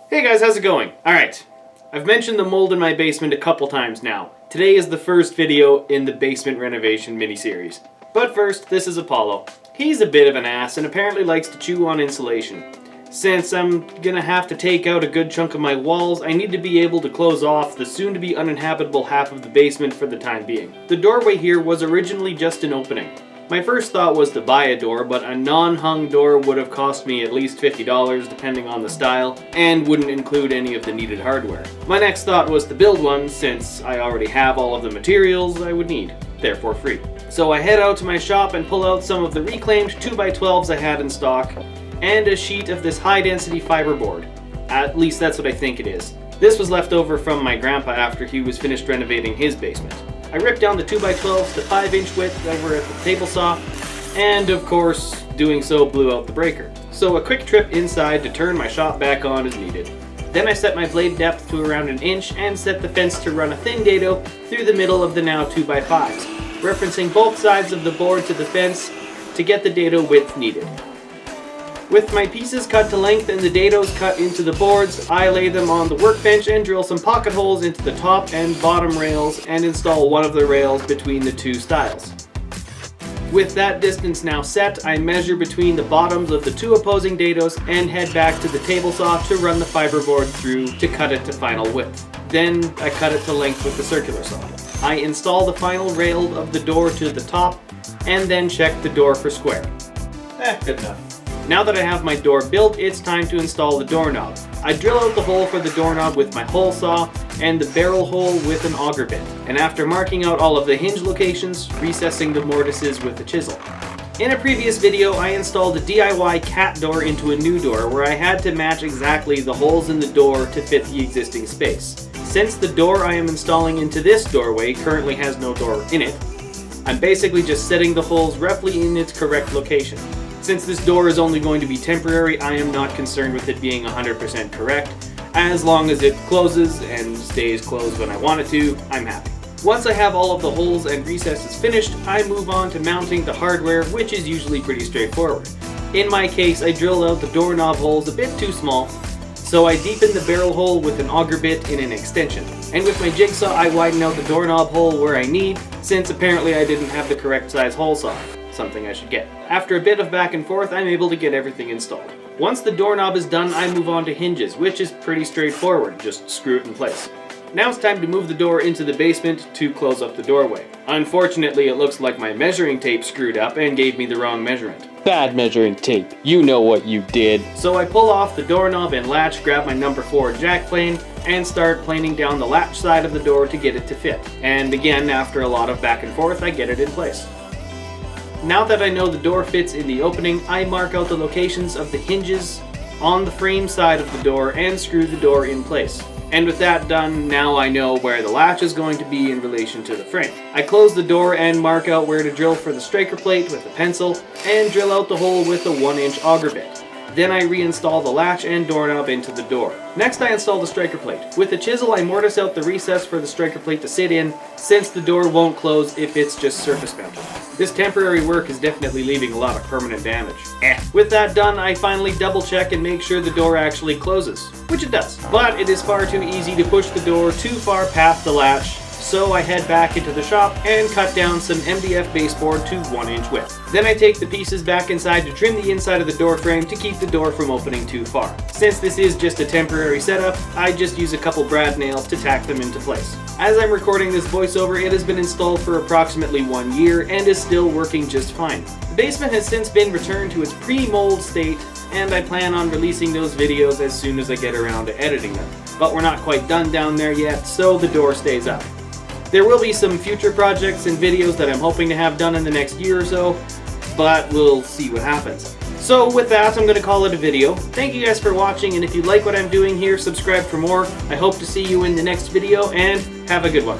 Hey guys, how's it going? Alright, I've mentioned the mold in my basement a couple times now. Today is the first video in the basement renovation mini-series. But first, this is Apollo. He's a bit of an ass and apparently likes to chew on insulation. Since I'm gonna have to take out a good chunk of my walls, I need to be able to close off the soon-to-be uninhabitable half of the basement for the time being. The doorway here was originally just an opening. My first thought was to buy a door, but a non-hung door would have cost me at least $50 depending on the style, and wouldn't include any of the needed hardware. My next thought was to build one, since I already have all of the materials I would need, therefore free. So I head out to my shop and pull out some of the reclaimed 2x12s I had in stock, and a sheet of this high-density fiberboard. At least that's what I think it is. This was left over from my grandpa after he was finished renovating his basement. I ripped down the 2x12s to 5-inch width over at the table saw, and of course, doing so blew out the breaker. So a quick trip inside to turn my shop back on is needed. Then I set my blade depth to around 1 inch and set the fence to run a thin dado through the middle of the now 2x5s, referencing both sides of the board to the fence to get the dado width needed. With my pieces cut to length and the dados cut into the boards, I lay them on the workbench and drill some pocket holes into the top and bottom rails and install one of the rails between the two stiles. With that distance now set, I measure between the bottoms of the two opposing dados and head back to the table saw to run the fiberboard through to cut it to final width. Then I cut it to length with the circular saw. I install the final rail of the door to the top and then check the door for square. Good enough. Now that I have my door built, it's time to install the doorknob. I drill out the hole for the doorknob with my hole saw and the barrel hole with an auger bit. And after marking out all of the hinge locations, recessing the mortises with a chisel. In a previous video, I installed a DIY cat door into a new door where I had to match exactly the holes in the door to fit the existing space. Since the door I am installing into this doorway currently has no door in it, I'm basically just setting the holes roughly in its correct location. Since this door is only going to be temporary, I am not concerned with it being 100% correct. As long as it closes and stays closed when I want it to, I'm happy. Once I have all of the holes and recesses finished, I move on to mounting the hardware, which is usually pretty straightforward. In my case, I drilled out the doorknob holes a bit too small, so I deepen the barrel hole with an auger bit in an extension. And with my jigsaw, I widen out the doorknob hole where I need, since apparently I didn't have the correct size hole saw. Something I should get. After a bit of back and forth, I'm able to get everything installed. Once the doorknob is done, I move on to hinges, which is pretty straightforward, just screw it in place. Now it's time to move the door into the basement to close up the doorway. Unfortunately, it looks like my measuring tape screwed up and gave me the wrong measurement. Bad measuring tape, you know what you did. So I pull off the doorknob and latch, grab my number 4 jack plane, and start planing down the latch side of the door to get it to fit. And again, after a lot of back and forth, I get it in place. Now that I know the door fits in the opening, I mark out the locations of the hinges on the frame side of the door and screw the door in place. And with that done, now I know where the latch is going to be in relation to the frame. I close the door and mark out where to drill for the striker plate with a pencil and drill out the hole with a 1-inch auger bit. Then I reinstall the latch and doorknob into the door. Next I install the striker plate. With the chisel I mortise out the recess for the striker plate to sit in, since the door won't close if it's just surface mounted. This temporary work is definitely leaving a lot of permanent damage. With that done, I finally double check and make sure the door actually closes, which it does. But it is far too easy to push the door too far past the latch, so I head back into the shop and cut down some MDF baseboard to 1-inch width. Then I take the pieces back inside to trim the inside of the door frame to keep the door from opening too far. Since this is just a temporary setup, I just use a couple brad nails to tack them into place. As I'm recording this voiceover, it has been installed for approximately 1 year and is still working just fine. The basement has since been returned to its pre-mold state, and I plan on releasing those videos as soon as I get around to editing them. But we're not quite done down there yet, so the door stays up. There will be some future projects and videos that I'm hoping to have done in the next year or so, but we'll see what happens. So with that, I'm going to call it a video. Thank you guys for watching, and if you like what I'm doing here, subscribe for more. I hope to see you in the next video, and have a good one.